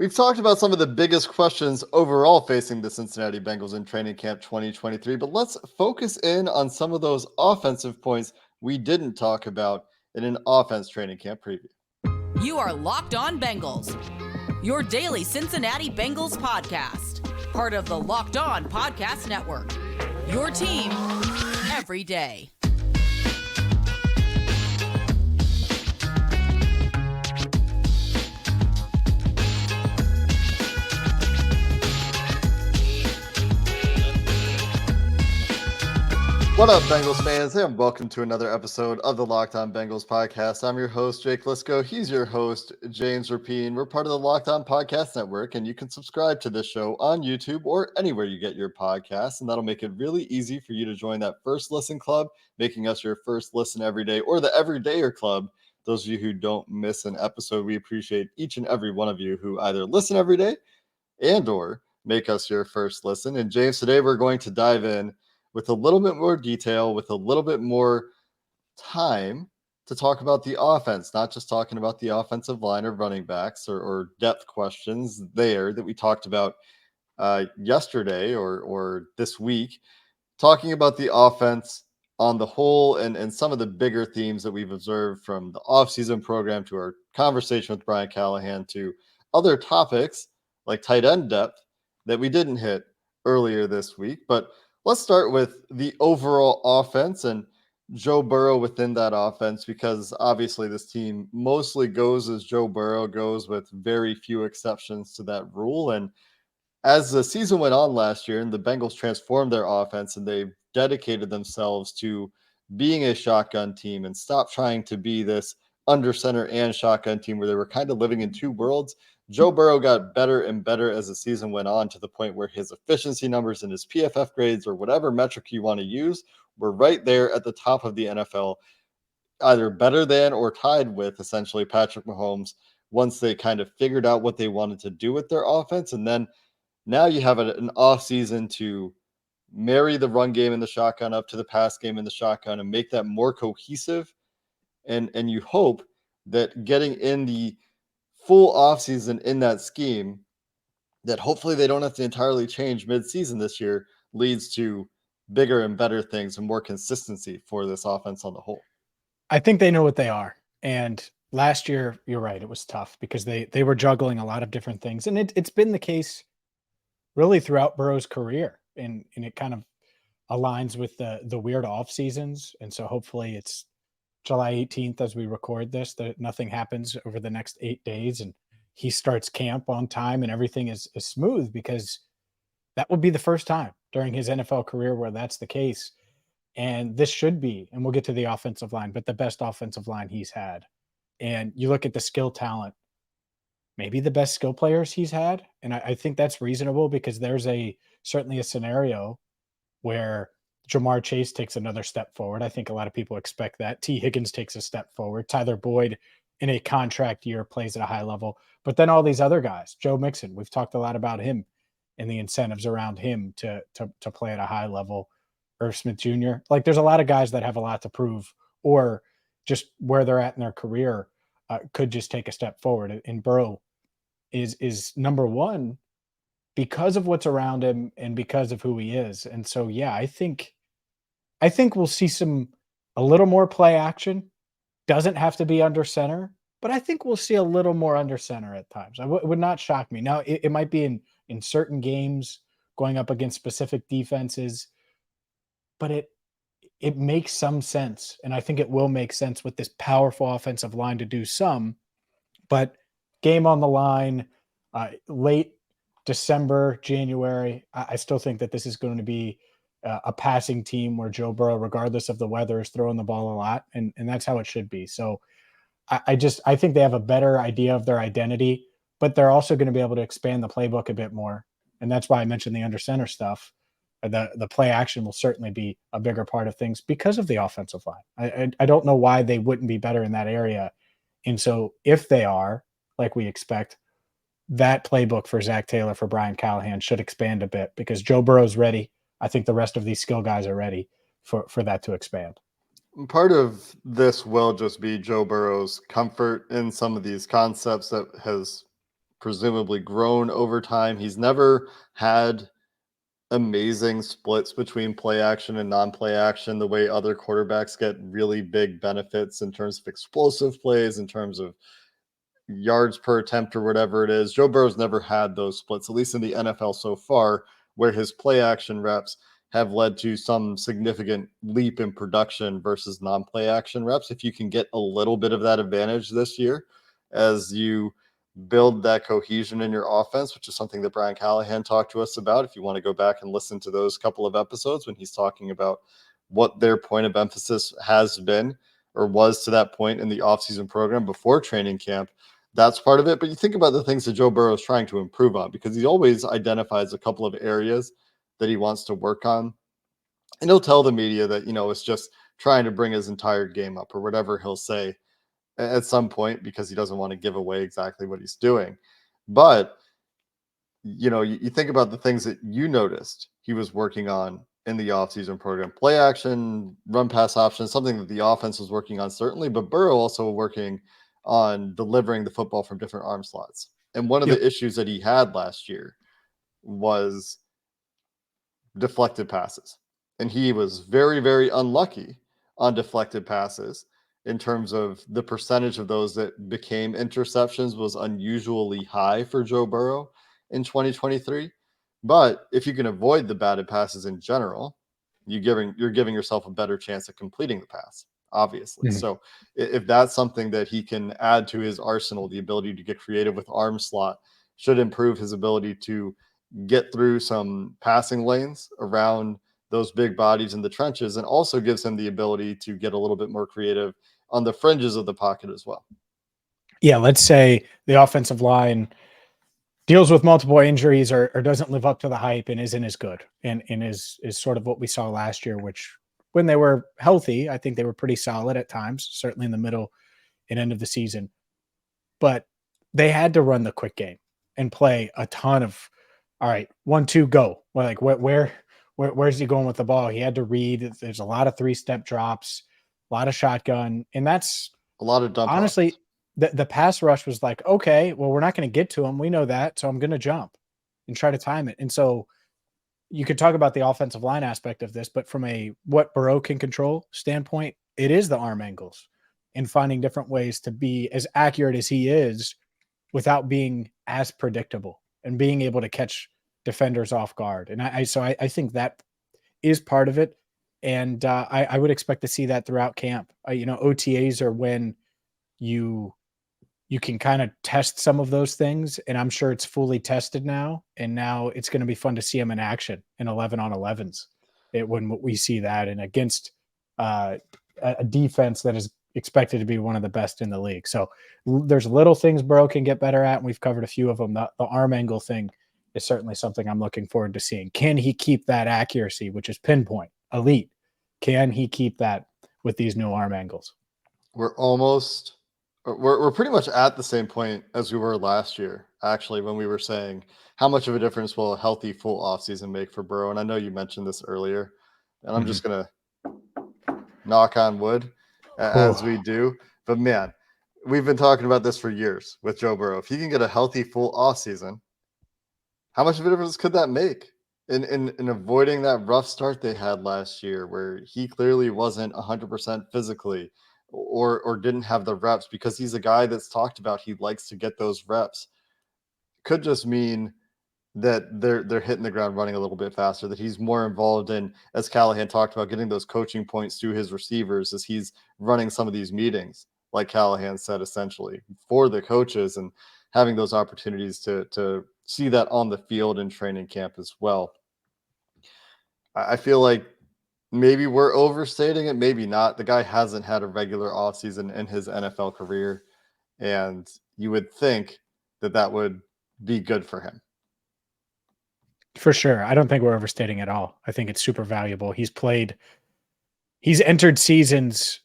We've talked about some of the biggest questions overall facing the Cincinnati Bengals in training camp 2023, but let's focus in on some of those offensive points we didn't talk about in an offense training camp preview. You are Locked On Bengals, your daily Cincinnati Bengals podcast, part of the Locked On Podcast Network, your team every day. What up, Bengals fans, and welcome to another episode of the Locked On Bengals podcast. I'm your host, Jake Lisco. He's your host, James Rapine. We're part of the Locked On Podcast Network, and you can subscribe to this show on YouTube or anywhere you get your podcasts, and that'll make it really easy for you to join that first listen club, making us your first listen every day, or the Everydayer Club. Those of you who don't miss an episode, we appreciate each and every one of you who either listen every day and or make us your first listen. And James, today we're going to dive in with a little bit more detail, with a little bit more time to talk about the offense, not just talking about the offensive line or running backs or depth questions there that we talked about yesterday or this week, talking about the offense on the whole and some of the bigger themes that we've observed from the offseason program to our conversation with Brian Callahan to other topics like tight end depth that we didn't hit earlier this week. But let's start with the overall offense and Joe Burrow within that offense, because obviously this team mostly goes as Joe Burrow goes, with very few exceptions to that rule. And as the season went on last year and the Bengals transformed their offense and they dedicated themselves to being a shotgun team and stopped trying to be this under center and shotgun team where they were kind of living in two worlds, Joe Burrow got better and better as the season went on, to the point where his efficiency numbers and his PFF grades, or whatever metric you want to use, were right there at the top of the NFL, either better than or tied with essentially Patrick Mahomes, once they kind of figured out what they wanted to do with their offense. And then now you have an off season to marry the run game in the shotgun up to the pass game in the shotgun and make that more cohesive. And you hope that getting in the full offseason in that scheme, that hopefully they don't have to entirely change mid-season this year, leads to bigger and better things and more consistency for this offense on the whole. I think they know what they are. And last year, you're right, it was tough because they were juggling a lot of different things. And it's been the case really throughout Burrow's career. And it kind of aligns with the weird off seasons. And so hopefully it's July 18th as we record this, that nothing happens over the next 8 days and he starts camp on time and everything is smooth, because that would be the first time during his NFL career where that's the case. And this should be, and we'll get to the offensive line, but the best offensive line he's had. And you look at the skill talent, maybe the best skill players he's had. And I think that's reasonable, because there's certainly a scenario where Jamar Chase takes another step forward. I think a lot of people expect that. T. Higgins takes a step forward. Tyler Boyd in a contract year plays at a high level. But then all these other guys, Joe Mixon, we've talked a lot about him and the incentives around him to play at a high level. Irv Smith Jr. Like, there's a lot of guys that have a lot to prove, or just where they're at in their career could just take a step forward. And Burrow is number one because of what's around him and because of who he is. And so, yeah, I think we'll see a little more play action. Doesn't have to be under center, but I think we'll see a little more under center at times. It would not shock me. Now, it might be in certain games going up against specific defenses, but it makes some sense. And I think it will make sense with this powerful offensive line to do some, but game on the line, late December, January, I still think that this is going to be a passing team where Joe Burrow, regardless of the weather, is throwing the ball a lot. And that's how it should be. So I think they have a better idea of their identity, but they're also going to be able to expand the playbook a bit more. And that's why I mentioned the under center stuff. The play action will certainly be a bigger part of things because of the offensive line. I don't know why they wouldn't be better in that area. And so if they are, like we expect, that playbook for Zach Taylor, for Brian Callahan, should expand a bit, because Joe Burrow's ready. I think the rest of these skill guys are ready for that to expand. Part of this will just be Joe Burrow's comfort in some of these concepts that has presumably grown over time. He's never had amazing splits between play action and non-play action the way other quarterbacks get really big benefits in terms of explosive plays, in terms of yards per attempt or whatever it is. Joe Burrow's never had those splits, at least in the NFL so far, where his play action reps have led to some significant leap in production versus non-play action reps. If you can get a little bit of that advantage this year as you build that cohesion in your offense, which is something that Brian Callahan talked to us about. If you want to go back and listen to those couple of episodes when he's talking about what their point of emphasis has been or was to that point in the offseason program before training camp, that's part of it. But you think about the things that Joe Burrow is trying to improve on, because he always identifies a couple of areas that he wants to work on. And he'll tell the media that, it's just trying to bring his entire game up or whatever he'll say at some point, because he doesn't want to give away exactly what he's doing. But, you think about the things that you noticed he was working on in the offseason program: play action, run pass options, something that the offense was working on, certainly, but Burrow also working on delivering the football from different arm slots. And one of the issues that he had last year was deflected passes. And he was very, very unlucky on deflected passes in terms of the percentage of those that became interceptions was unusually high for Joe Burrow in 2023. But if you can avoid the batted passes in general, you're giving yourself a better chance at completing the pass, obviously. Mhm. So if that's something that he can add to his arsenal, the ability to get creative with arm slot should improve his ability to get through some passing lanes around those big bodies in the trenches, and also gives him the ability to get a little bit more creative on the fringes of the pocket as well. Yeah, let's say the offensive line deals with multiple injuries or doesn't live up to the hype and isn't as good, and is sort of what we saw last year, which when they were healthy, I think they were pretty solid at times, certainly in the middle and end of the season. But they had to run the quick game and play a ton of, all right, 1-2, go. Well, like where's he going with the ball? He had to read. There's a lot of 3-step drops, a lot of shotgun, and that's a lot of dump honestly offs. the pass rush was like, okay, well, we're not going to get to him. We know that, so I'm going to jump and try to time it. And so you could talk about the offensive line aspect of this, but from a what Burrow can control standpoint, it is the arm angles and finding different ways to be as accurate as he is without being as predictable and being able to catch defenders off guard. And I think that is part of it. And I would expect to see that throughout camp. OTAs are when you can kind of test some of those things. And I'm sure it's fully tested now. And now it's going to be fun to see them in action in 11-on-11s. When we see that, and against a defense that is expected to be one of the best in the league. So there's little things Burrow can get better at, and we've covered a few of them. The arm angle thing is certainly something I'm looking forward to seeing. Can he keep that accuracy, which is pinpoint, elite? Can he keep that with these new arm angles? We're pretty much at the same point as we were last year, actually, when we were saying how much of a difference will a healthy full offseason make for Burrow. And I know you mentioned this earlier, and I'm just going to knock on wood as we do. But man, we've been talking about this for years with Joe Burrow. If he can get a healthy full offseason, how much of a difference could that make in avoiding that rough start they had last year, where he clearly wasn't 100% physically or didn't have the reps, because he's a guy that's talked about he likes to get those reps? Could just mean that they're hitting the ground running a little bit faster, that he's more involved in, as Callahan talked about, getting those coaching points to his receivers as he's running some of these meetings, like Callahan said, essentially for the coaches, and having those opportunities to see that on the field in training camp as well. I feel like maybe we're overstating it, maybe not. The guy hasn't had a regular offseason in his NFL career, and you would think that would be good for him. For sure. I don't think we're overstating at all. I think it's super valuable. He's entered seasons,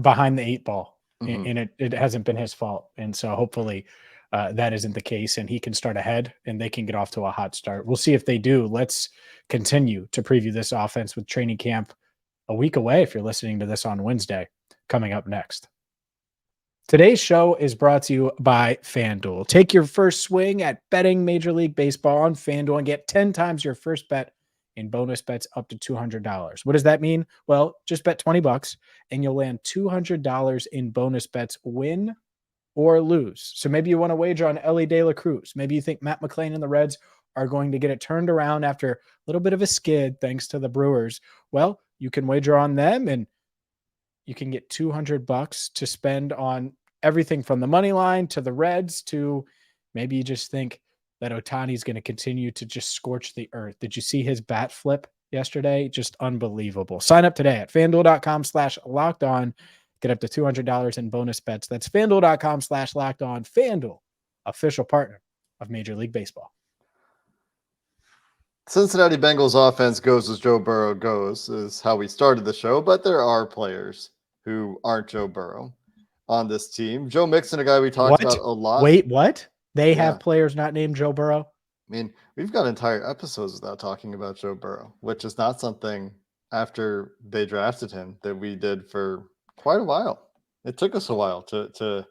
behind the 8 ball, and it hasn't been his fault. And so hopefully that isn't the case, and he can start ahead and they can get off to a hot start. We'll see if they do. Let's continue to preview this offense with training camp a week away, if you're listening to this on Wednesday, coming up next. Today's show is brought to you by FanDuel. Take your first swing at betting Major League Baseball on FanDuel and get 10 times your first bet in bonus bets up to $200. What does that mean? Well, just bet $20 and you'll land $200 in bonus bets, win or lose. So maybe you want to wager on Ellie De La Cruz. Maybe you think Matt McClain and the Reds are going to get it turned around after a little bit of a skid thanks to the Brewers. Well, you can wager on them and you can get $200 to spend on everything from the money line to the Reds to maybe you just think that Ohtani is going to continue to just scorch the earth. Did you see his bat flip yesterday? Just unbelievable. Sign up today at FanDuel.com/lockedon. Get up to $200 in bonus bets. That's FanDuel.com/lockedon. FanDuel, official partner of Major League Baseball. Cincinnati Bengals offense goes as Joe Burrow goes is how we started the show, but there are players who aren't Joe Burrow on this team. Joe Mixon, a guy we talked about a lot. Wait, what? They have players not named Joe Burrow? I mean, we've got entire episodes without talking about Joe Burrow, which is not something after they drafted him that we did for quite a while. It took us a while to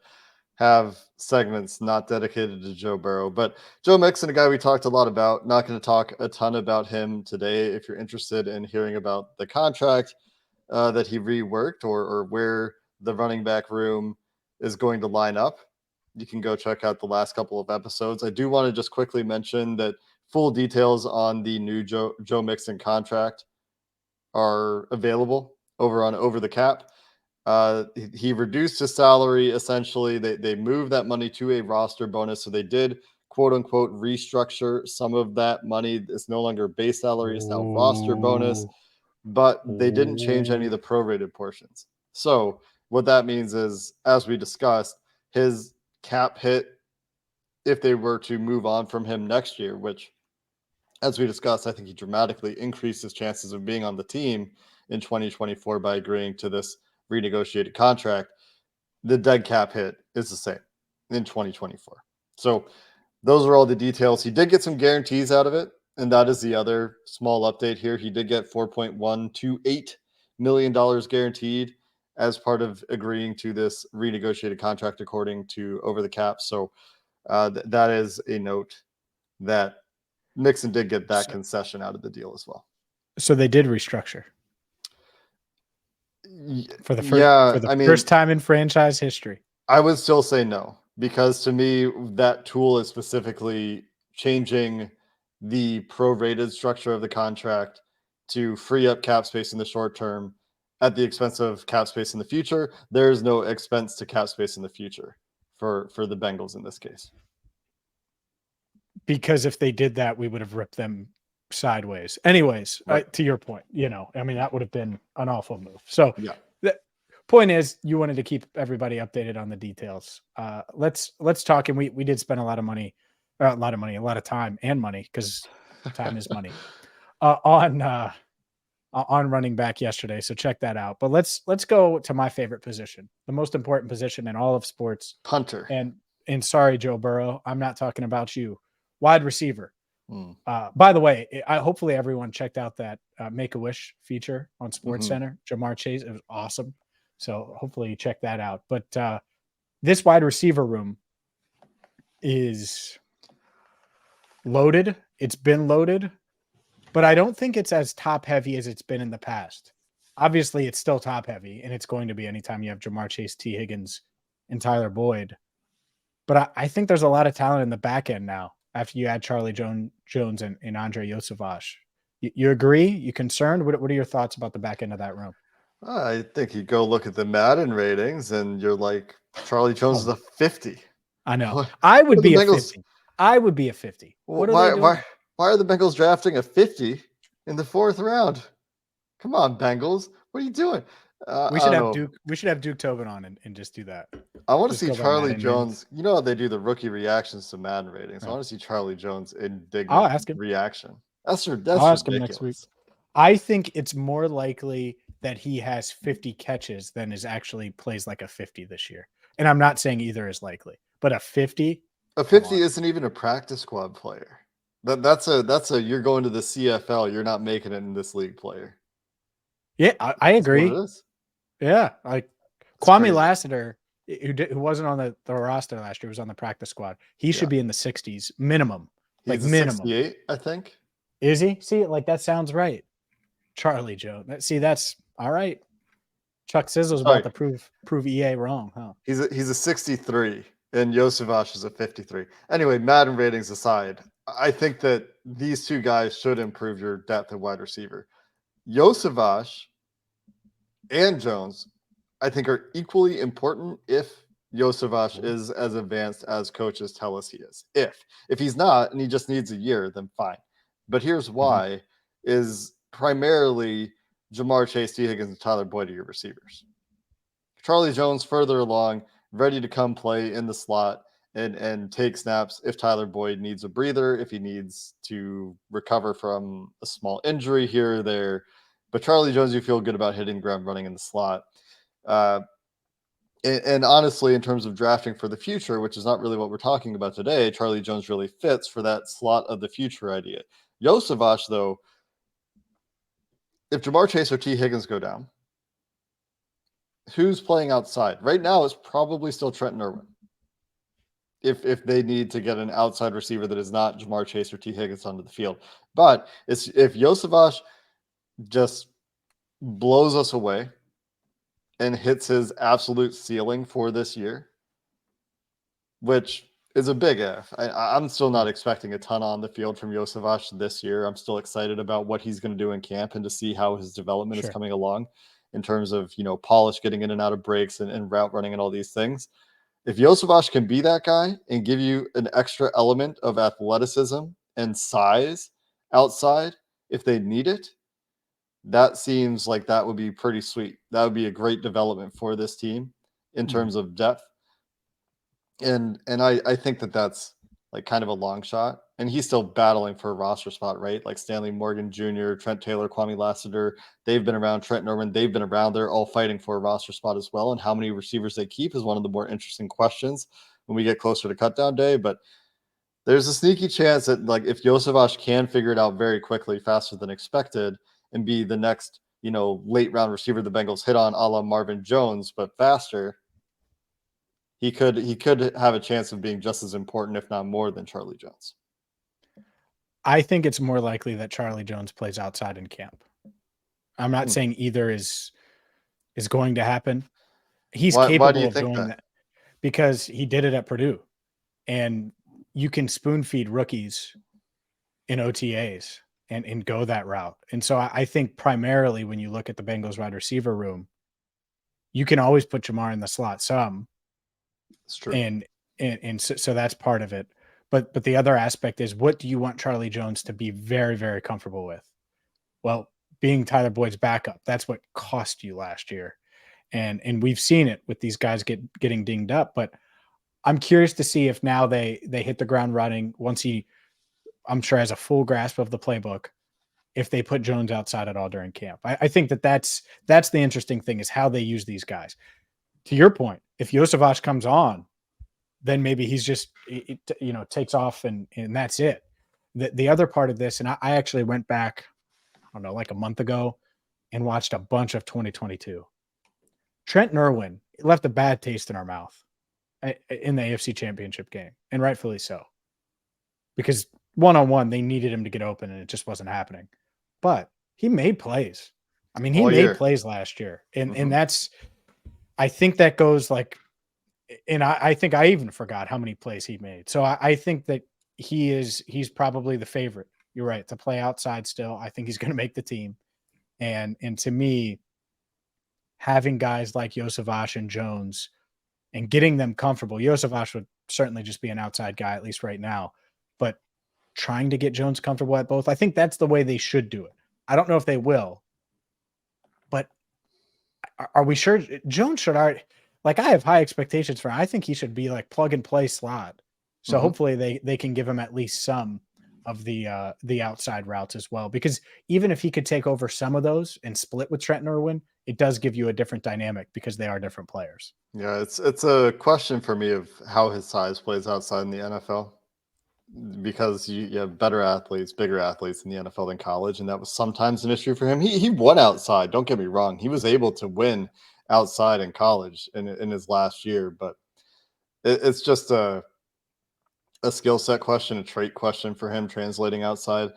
have segments not dedicated to Joe Burrow, but Joe Mixon, a guy we talked a lot about. Not going to talk a ton about him today. If you're interested in hearing about the contract that he reworked or where the running back room is going to line up, you can go check out the last couple of episodes. I do want to just quickly mention that full details on the new Joe Mixon contract are available over on Over the Cap. He reduced his salary. Essentially, they moved that money to a roster bonus. So they did, quote unquote, restructure some of that money. It's no longer base salary. It's now roster bonus, but they didn't change any of the prorated portions. So what that means is, as we discussed, his cap hit, if they were to move on from him next year, which, as we discussed, I think he dramatically increased his chances of being on the team in 2024 by agreeing to this renegotiated contract. The dead cap hit is the same in 2024. So those are all the details. He did get some guarantees out of it, and that is the other small update here. He did get $4.128 million guaranteed as part of agreeing to this renegotiated contract, according to Over the Cap. So that is a note that Mixon did get that concession out of the deal as well. So they did restructure for the first, first time in franchise history. I would still say no, because to me, that tool is specifically changing the prorated structure of the contract to free up cap space in the short term at the expense of cap space in the future. There is no expense to cap space in the future for the Bengals in this case. Because if they did that, we would have ripped them sideways. Anyways, right. To your point, that would have been an awful move. So the point is, you wanted to keep everybody updated on the details. Let's talk. And we did spend a lot of time and money, because time is money, on running back yesterday. So check that out. But let's go to my favorite position, the most important position in all of sports, punter. And sorry, Joe Burrow, I'm not talking about you. Wide receiver. By the way, hopefully everyone checked out that Make-A-Wish feature on SportsCenter. Jamar Chase, it was awesome. So hopefully you check that out. But this wide receiver room is loaded. It's been loaded, but I don't think it's as top heavy as it's been in the past. Obviously, it's still top heavy, and it's going to be anytime you have Jamar Chase, T. Higgins, and Tyler Boyd. But I think there's a lot of talent in the back end now after you add Charlie Jones and Andre Yosevach. You agree? You concerned? What are your thoughts about the back end of that room? I think you go look at the Madden ratings, and you're like, Charlie Jones is a 50. I know. I would be a 50. I would be a 50. Why are the Bengals drafting a 50 in the 4th round? Come on, Bengals. What are you doing? We should have Duke Tobin on and just do that. I want to see Charlie Jones. You know how they do the rookie reactions to Madden ratings. Right. I want to see Charlie Jones indignant reaction. That's I'll ask him next week. I think it's more likely that he has 50 catches than is actually plays like a 50 this year. And I'm not saying either is likely, but a 50. A 50 isn't even a practice squad player. That's a you're going to the CFL. You're not making it in this league player. Yeah, I agree. Yeah, like Kwame Lassiter who wasn't on the roster last year, was on the practice squad. He should be in the 60s minimum. He's a minimum. 68, I think. Is he? See, that sounds right. Charlie Jones. See, that's all right. Chuck Sizzle's about to prove EA wrong, huh? He's a 63, and Josevich is a 53. Anyway, Madden ratings aside, I think that these two guys should improve your depth at wide receiver. Josevich and Jones, I think, are equally important if Josevich is as advanced as coaches tell us he is. If he's not and he just needs a year, then fine. But here's why: is primarily Jamar Chase, T. Higgins, and Tyler Boyd are your receivers. Charlie Jones further along, ready to come play in the slot and take snaps if Tyler Boyd needs a breather, if he needs to recover from a small injury here or there. But Charlie Jones, you feel good about hitting ground running in the slot. And honestly, in terms of drafting for the future, which is not really what we're talking about today, Charlie Jones really fits for that slot of the future idea. Josevich, though, if Jamar Chase or T. Higgins go down, who's playing outside? Right now, it's probably still Trenton Irwin. If they need to get an outside receiver that is not Jamar Chase or T. Higgins onto the field. But if Josevich just blows us away and hits his absolute ceiling for this year, which is a big if. I'm still not expecting a ton on the field from Josevich this year. I'm still excited about what he's going to do in camp and to see how his development is coming along in terms of, polish, getting in and out of breaks and route running and all these things. If Josevich can be that guy and give you an extra element of athleticism and size outside if they need it, that seems like that would be pretty sweet. That would be a great development for this team in terms of depth. And I think that that's like kind of a long shot. And he's still battling for a roster spot, right? Like Stanley Morgan Jr., Trent Taylor, Kwame Lassiter, they've been around. Trent Norman, they've been around. They're all fighting for a roster spot as well. And how many receivers they keep is one of the more interesting questions when we get closer to cutdown day. But there's a sneaky chance that, like, if Josevich can figure it out very quickly, faster than expected, and be the next, late round receiver the Bengals hit on, a la Marvin Jones, but faster, he could have a chance of being just as important, if not more, than Charlie Jones. I think it's more likely that Charlie Jones plays outside in camp. I'm not saying either is going to happen. He's capable of doing that because he did it at Purdue, and you can spoon feed rookies in OTAs and go that route. And so I think primarily when you look at the Bengals wide receiver room, you can always put Jamar in the slot some. It's true. And so that's part of it. But the other aspect is, what do you want Charlie Jones to be very, very comfortable with? Well, being Tyler Boyd's backup, that's what cost you last year. And we've seen it with these guys getting dinged up. But I'm curious to see if now they hit the ground running once he, I'm sure, has a full grasp of the playbook, if they put Jones outside at all during camp. I think that's the interesting thing, is how they use these guys. To your point, if Josevich comes on, then maybe he's just, takes off and that's it. The other part of this, and I actually went back, I don't know, like a month ago and watched a bunch of 2022. Trent Irwin left a bad taste in our mouth in the AFC Championship game, and rightfully so. Because one-on-one, they needed him to get open, and it just wasn't happening. But he made plays. I mean, he made plays last year. And that's, I think that goes like, and I think I even forgot how many plays he made. So I think that he's probably the favorite. You're right, to play outside still. I think he's going to make the team. And to me, having guys like Josevich and Jones and getting them comfortable, Josevich would certainly just be an outside guy, at least right now. But trying to get Jones comfortable at both, I think that's the way they should do it. I don't know if they will, but are we sure Jones should already, like, I have high expectations for him. I think he should be like plug and play slot. So hopefully they can give him at least some of the outside routes as well, because even if he could take over some of those and split with Trent Irwin, it does give you a different dynamic because they are different players. Yeah, it's a question for me of how his size plays outside in the NFL, because you have better athletes, bigger athletes in the NFL than college, and that was sometimes an issue for him. He won outside, don't get me wrong. He was able to win outside in college in his last year, but it's just a skill set question, a trait question for him translating outside.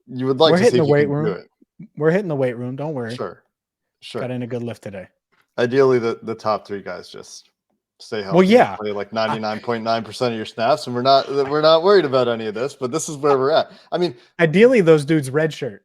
You would like We're to hitting see the if he weight can do room. it. We're hitting the weight room. Don't worry. Sure. Got in a good lift today. Ideally, the top three guys just stay healthy. Well, yeah. Play like 99.9% of your snaps, and we're not worried about any of this. But this is where we're at. I mean, ideally, those dudes redshirt.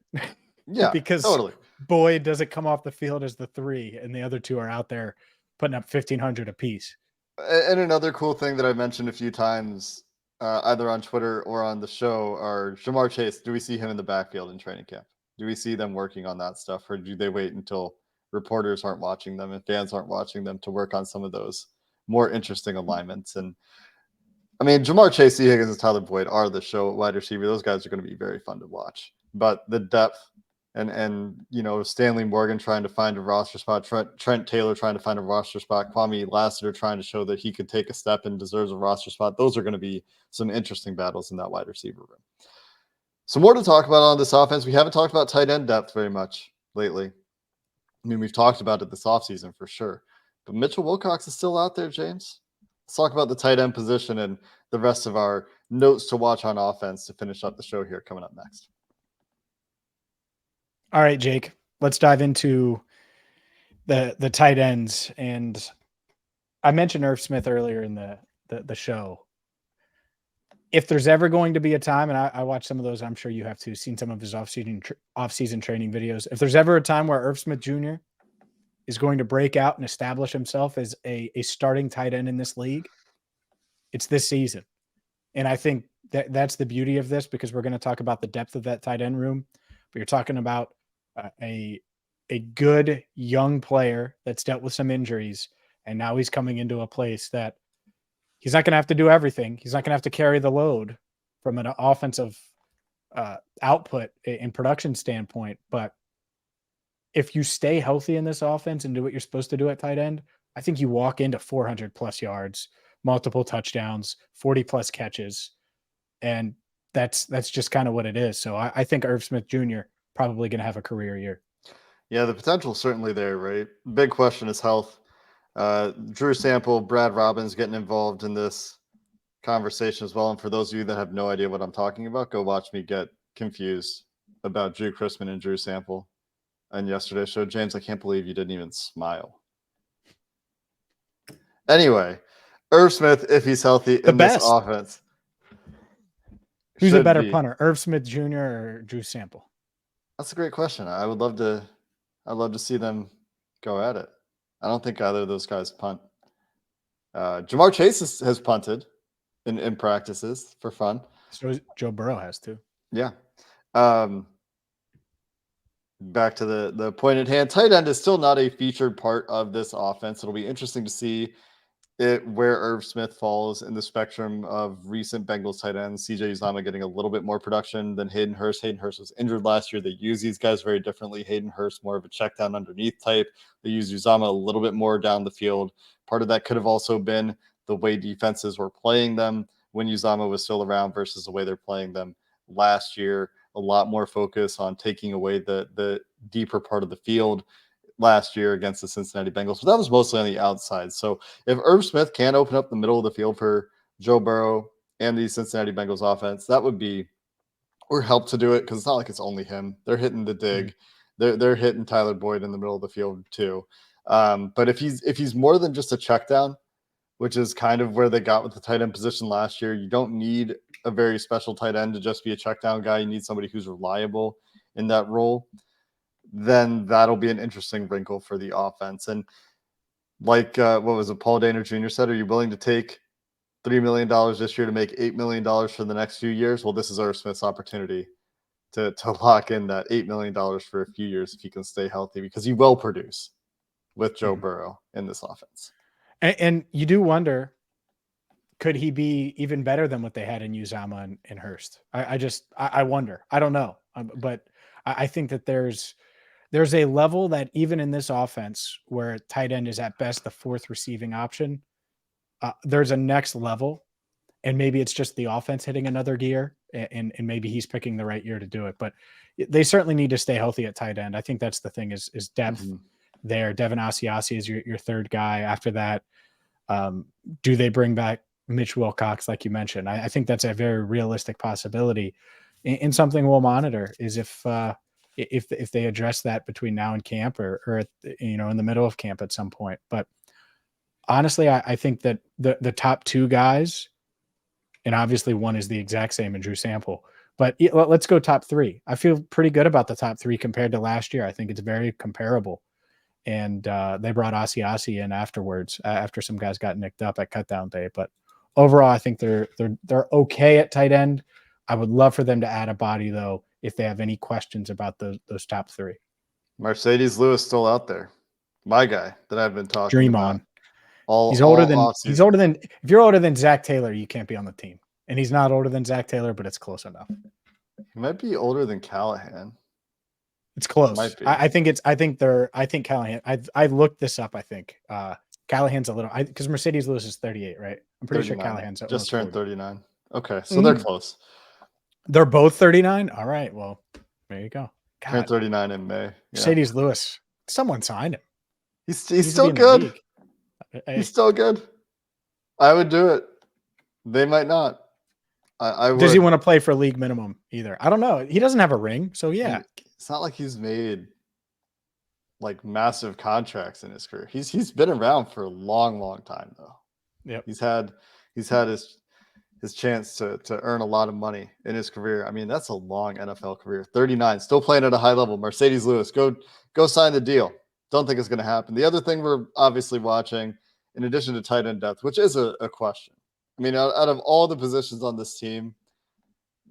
Yeah, because totally. Boyd doesn't come off the field as the 3, and the other 2 are out there putting up 1,500 apiece. And another cool thing that I mentioned a few times, either on Twitter or on the show, are Ja'Marr Chase. Do we see him in the backfield in training camp? Do we see them working on that stuff, or do they wait until reporters aren't watching them and fans aren't watching them to work on some of those more interesting alignments? And I mean, Ja'Marr Chase, C. Higgins, and Tyler Boyd are the show at wide receiver. Those guys are going to be very fun to watch. But the depth and Stanley Morgan trying to find a roster spot, Trent Taylor trying to find a roster spot, Kwame Lassiter trying to show that he could take a step and deserves a roster spot. Those are going to be some interesting battles in that wide receiver room. Some more to talk about on this offense. We haven't talked about tight end depth very much lately. I mean, we've talked about it this offseason for sure. But Mitchell Wilcox is still out there, James. Let's talk about the tight end position and the rest of our notes to watch on offense to finish up the show here coming up next. All right, Jake, let's dive into the tight ends. And I mentioned Irv Smith earlier in the show. If there's ever going to be a time, and I watched some of those, I'm sure you have too, seen some of his off-season training videos. If there's ever a time where Irv Smith Jr. is going to break out and establish himself as a starting tight end in this league, it's this season. And I think that's the beauty of this, because we're going to talk about the depth of that tight end room. But you're talking about a good young player that's dealt with some injuries, and now he's coming into a place that he's not going to have to do everything. He's not going to have to carry the load from an offensive output and production standpoint. But if you stay healthy in this offense and do what you're supposed to do at tight end, I think you walk into 400 plus yards, multiple touchdowns, 40 plus catches. And that's just kind of what it is. So I think Irv Smith Jr. probably going to have a career year. Yeah, the potential is certainly there, right? Big question is health. Drew Sample, Brad Robbins getting involved in this conversation as well. And for those of you that have no idea what I'm talking about, go watch me get confused about Drew Chrisman and Drew Sample on yesterday's show. James, I can't believe you didn't even smile. Anyway, Irv Smith, if he's healthy in this offense. Who's a better punter, Irv Smith Jr. or Drew Sample? That's a great question. I'd love to see them go at it. I don't think either of those guys punt. Ja'Marr Chase has punted in practices for fun. So Joe Burrow has too. Yeah. Back to the point at hand. Tight end is still not a featured part of this offense. It'll be interesting to see where Irv Smith falls in the spectrum of recent Bengals tight ends. CJ Uzomah getting a little bit more production than Hayden Hurst. Hayden Hurst was injured last year. They use these guys very differently. Hayden Hurst more of a check down underneath type. They use Uzomah a little bit more down the field. Part of that could have also been the way defenses were playing them when Uzomah was still around versus the way they're playing them last year. A lot more focus on taking away the deeper part of the field last year against the Cincinnati Bengals, but that was mostly on the outside. So if Irv Smith can open up the middle of the field for Joe Burrow and the Cincinnati Bengals offense, that would be, or help to do it, because it's not like it's only him. They're hitting the dig. They're hitting Tyler Boyd in the middle of the field too. But if he's more than just a check down, which is kind of where they got with the tight end position last year, you don't need a very special tight end to just be a check down guy. You need somebody who's reliable in that role. Then that'll be an interesting wrinkle for the offense. And like, what was it, Paul Dehner Jr. said, are you willing to take $3 million this year to make $8 million for the next few years? Well, this is Irv Smith's opportunity to lock in that $8 million for a few years if he can stay healthy, because he will produce with Joe Burrow in this offense. And you do wonder, could he be even better than what they had in Uzomah and Hurst? I wonder. I don't know. But I think that there's a level that even in this offense where tight end is at best the fourth receiving option, there's a next level, and maybe it's just the offense hitting another gear, and maybe he's picking the right year to do it. But they certainly need to stay healthy at tight end. I think that's the thing is depth. there. Devin Asiasi is your third guy. After that, do they bring back Mitch Wilcox, like you mentioned? I think that's a very realistic possibility. And something we'll monitor is if they address that between now and camp or in the middle of camp at some point. But honestly, I think that the top two guys, and obviously one is the exact same in Drew Sample, but let's go top three. I feel pretty good about the top three compared to last year. I think it's very comparable. And they brought Asiasi in afterwards, after some guys got nicked up at cutdown day. But overall, I think they're okay at tight end. I would love for them to add a body, though, if they have any questions about those top three. Mercedes Lewis still out there. My guy that I've been talking Dream about. on. He's older than if you're older than Zach Taylor, you can't be on the team. And he's not older than Zach Taylor, but it's close enough. He might be older than Callahan. It's close. Might be. I think Callahan. I looked this up. I think Callahan's a little because Mercedes Lewis is 38, right? I'm pretty 39. sure Callahan's just turned 39. Okay, so they're close. They're both 39. All right, well, there you go. Turned 39 in May. Yeah. Mercedes Lewis. Someone signed him. He's still good. He's still good. I would do it. They might not. I would. Does he want to play for league minimum either? I don't know. He doesn't have a ring, so yeah. It's not like he's made like massive contracts in his career. He's been around for a long time though. Yep. He's had his chance to earn a lot of money in his career. I mean, that's a long NFL career. 39, still playing at a high level. Mercedes Lewis, go sign the deal. Don't think it's going to happen. The other thing we're obviously watching, in addition to tight end depth, which is a question. I mean, out of all the positions on this team,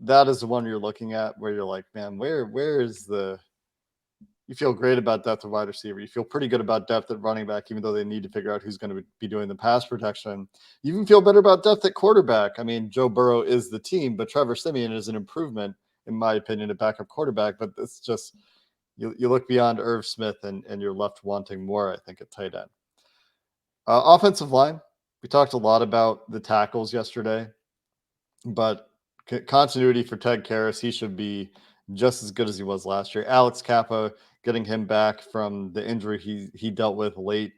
that is the one you're looking at where you're like, man, where is the – you feel great about depth at wide receiver. You feel pretty good about depth at running back, even though they need to figure out who's going to be doing the pass protection. You even feel better about depth at quarterback. I mean, Joe Burrow is the team, but Trevor Siemian is an improvement, in my opinion, at backup quarterback. But it's just you look beyond Irv Smith and you're left wanting more, I think, at tight end. Offensive line, we talked a lot about the tackles yesterday, but continuity for Ted Karras, he should be just as good as he was last year. Alex Kappa, getting him back from the injury he dealt with late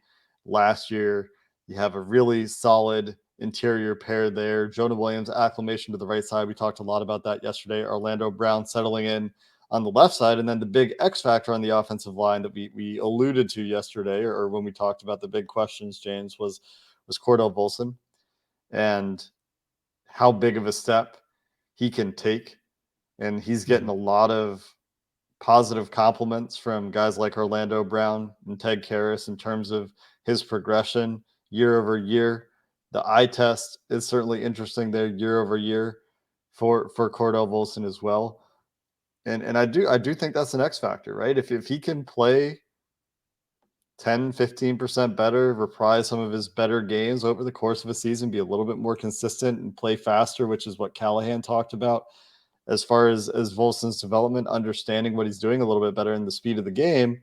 last year. You have a really solid interior pair there. Jonah Williams, acclimation to the right side. We talked a lot about that yesterday. Orlando Brown settling in on the left side. And then the big X factor on the offensive line that we alluded to yesterday, or when we talked about the big questions, James, was Cordell Volson and how big of a step he can take. And he's getting a lot of positive compliments from guys like Orlando Brown and Ted Karras in terms of his progression year over year. The eye test is certainly interesting there year over year for Cordell Volson as well. And I do think that's an X factor, right? If he can play 10, 15% better, reprise some of his better games over the course of a season, be a little bit more consistent and play faster, which is what Callahan talked about as far as Volson's development, understanding what he's doing a little bit better in the speed of the game,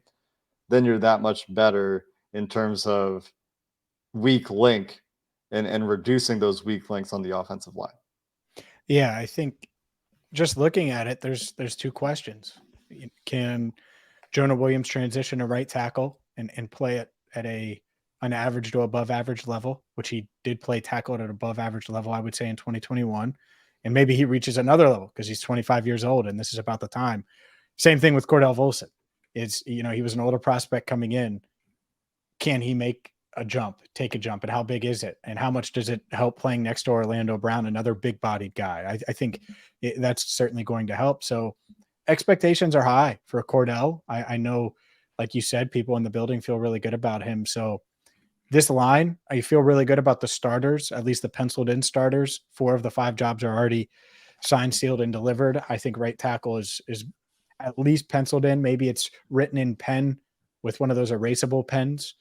then you're that much better in terms of weak link and reducing those weak links on the offensive line. Yeah, I think just looking at it, there's two questions. Can Jonah Williams transition to right tackle and play it at an average to above average level, which he did play tackle at an above average level, I would say, in 2021. And maybe he reaches another level because he's 25 years old and this is about the time. Same thing with Cordell Volson. He was an older prospect coming in. Can he make a jump, take a jump, and how big is it? And how much does it help playing next to Orlando Brown, another big-bodied guy? I think that's certainly going to help. So expectations are high for Cordell. I know, like you said, people in the building feel really good about him. So this line, I feel really good about the starters, at least the penciled in starters. 4 of the 5 jobs are already signed, sealed, and delivered. I think right tackle is at least penciled in. Maybe it's written in pen with one of those erasable pens.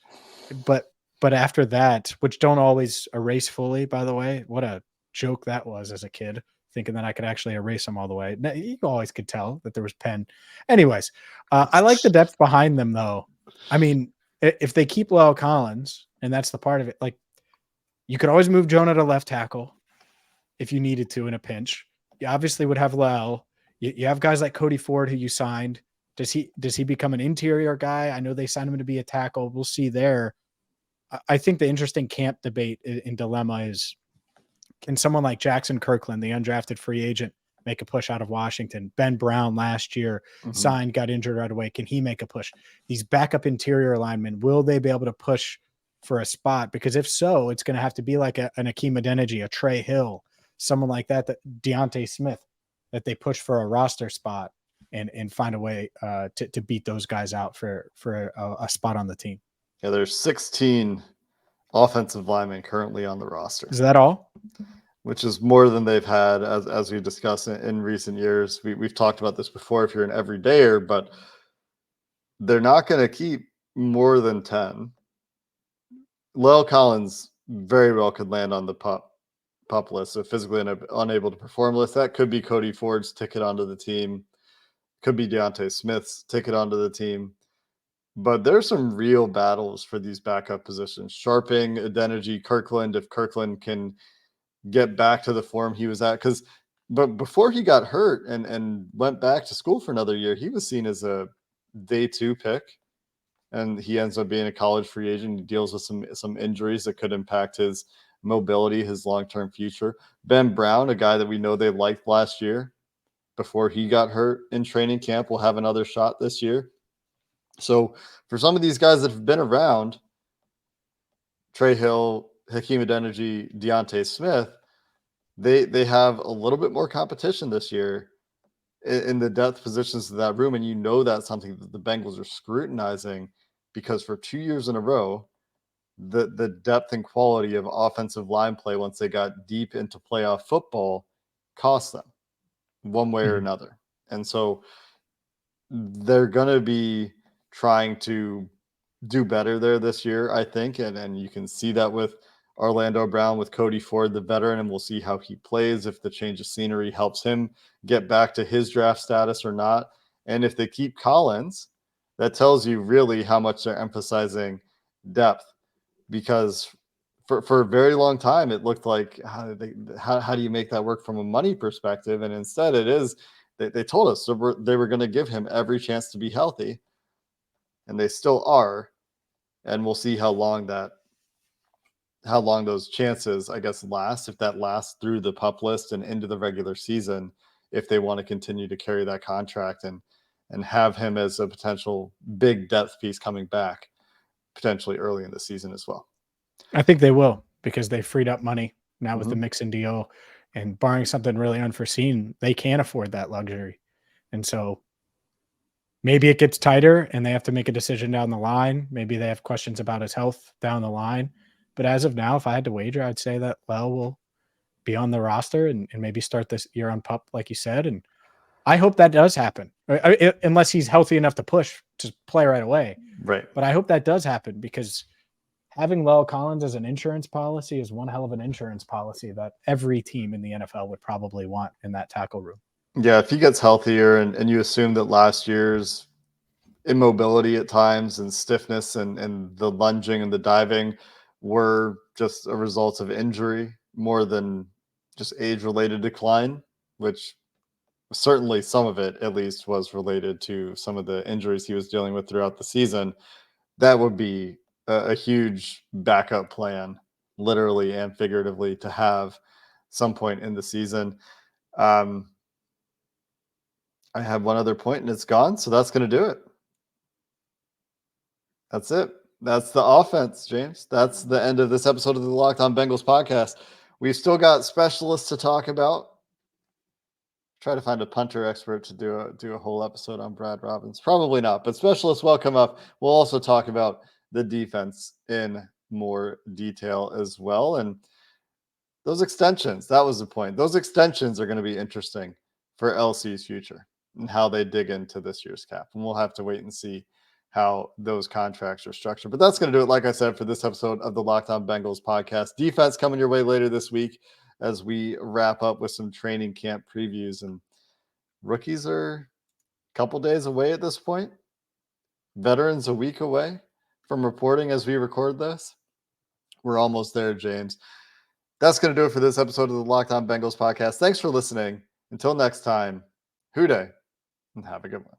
But after that, which don't always erase fully, by the way, what a joke that was as a kid, thinking that I could actually erase them all the way. You always could tell that there was pen. Anyways, I like the depth behind them, though. I mean, if they keep Lyle Collins, and that's the part of it, like you could always move Jonah to left tackle if you needed to in a pinch. You obviously would have Lyle. You have guys like Cody Ford who you signed Does he become an interior guy? I know they signed him to be a tackle. We'll see there. I think the interesting camp debate and dilemma is, can someone like Jackson Kirkland, the undrafted free agent, make a push out of Washington? Ben Brown last year signed, got injured right away. Can he make a push? These backup interior linemen, will they be able to push for a spot? Because if so, it's going to have to be like an Akeem Adeniji, a Trey Hill, someone like that Deontay Smith, that they push for a roster spot and find a way to beat those guys out for a spot on the team. Yeah, there's 16 offensive linemen currently on the roster. Is that all? Which is more than they've had, as we discussed in recent years. We've talked about this before if you're an everydayer, but they're not going to keep more than 10. La'el Collins very well could land on the pup list, so physically unable to perform list. That could be Cody Ford's ticket onto the team. Could be Deontay Smith's ticket onto the team. But there's some real battles for these backup positions. Sharping, Adeniji, Kirkland, if Kirkland can get back to the form he was at. But before he got hurt and went back to school for another year, he was seen as a day 2 pick. And he ends up being a college free agent. He deals with some injuries that could impact his mobility, his long-term future. Ben Brown, a guy that we know they liked last year before he got hurt in training camp, will have another shot this year. So for some of these guys that have been around, Trey Hill, Hakeem Adeniji, Deontay Smith, they have a little bit more competition this year in the depth positions of that room. And you know that's something that the Bengals are scrutinizing, because for 2 years in a row, the depth and quality of offensive line play once they got deep into playoff football cost them one way or another. And so they're going to be trying to do better there this year, I think. And you can see that with Orlando Brown, with Cody Ford, the veteran, and we'll see how he plays, if the change of scenery helps him get back to his draft status or not. And if they keep Collins, that tells you really how much they're emphasizing depth, because for a very long time, it looked like, how do you make that work from a money perspective? And instead it is, they told us they were going to give him every chance to be healthy, and they still are. And we'll see how long those chances, I guess, last, if that lasts through the pup list and into the regular season, if they want to continue to carry that contract and have him as a potential big depth piece coming back potentially early in the season as well. I think they will, because they freed up money now with the Mixon deal, and barring something really unforeseen, they can afford that luxury. And so maybe it gets tighter and they have to make a decision down the line. Maybe they have questions about his health down the line. But as of now, if I had to wager, I'd say that La'el will be on the roster and maybe start this year on pup, like you said. And I hope that does happen, unless he's healthy enough to push to play right away. Right. But I hope that does happen, because having La'el Collins as an insurance policy is one hell of an insurance policy that every team in the NFL would probably want in that tackle room. Yeah, if he gets healthier, and you assume that last year's immobility at times and stiffness and the lunging and the diving were just a result of injury more than just age-related decline, which certainly some of it at least was related to some of the injuries he was dealing with throughout the season, that would be a huge backup plan, literally and figuratively, to have some point in the season. I have one other point and it's gone, so that's going to do it. That's it. That's the offense, James. That's the end of this episode of the Locked On Bengals podcast. We've still got specialists to talk about. Try to find a punter expert to do a whole episode on Brad Robbins. Probably not, but specialists will come up. We'll also talk about the defense in more detail as well. And those extensions, that was the point. Those extensions are going to be interesting for LC's future and how they dig into this year's cap. And we'll have to wait and see how those contracts are structured. But that's going to do it, like I said, for this episode of the Locked On Bengals podcast. Defense coming your way later this week as we wrap up with some training camp previews. And rookies are a couple days away at this point. Veterans a week away from reporting as we record this. We're almost there, James. That's going to do it for this episode of the Locked On Bengals podcast. Thanks for listening. Until next time, Hoo Day, and have a good one.